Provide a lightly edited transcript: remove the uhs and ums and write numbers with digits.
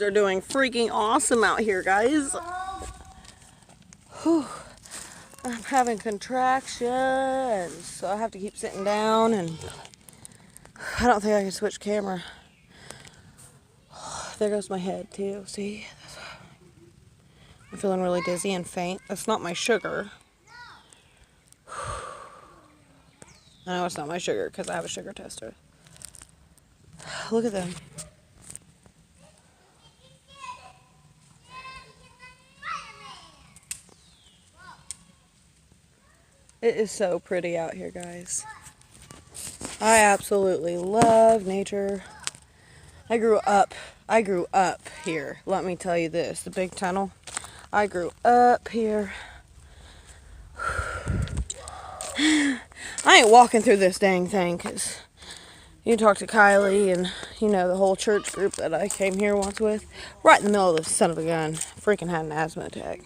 are doing freaking awesome out here, guys. Whew. I'm having contractions, so I have to keep sitting down, and I don't think I can switch camera. There goes my head too, see? I'm feeling really dizzy and faint. That's not my sugar. I know it's not my sugar because I have a sugar tester. Look at them. It is so pretty out here, guys. I absolutely love nature. I grew up here. Let me tell you this, the big tunnel. I grew up here. I ain't walking through this dang thing, because you talk to Kylie and, you know, the whole church group that I came here once with. Right in the middle of the son of a gun. Freaking had an asthma attack.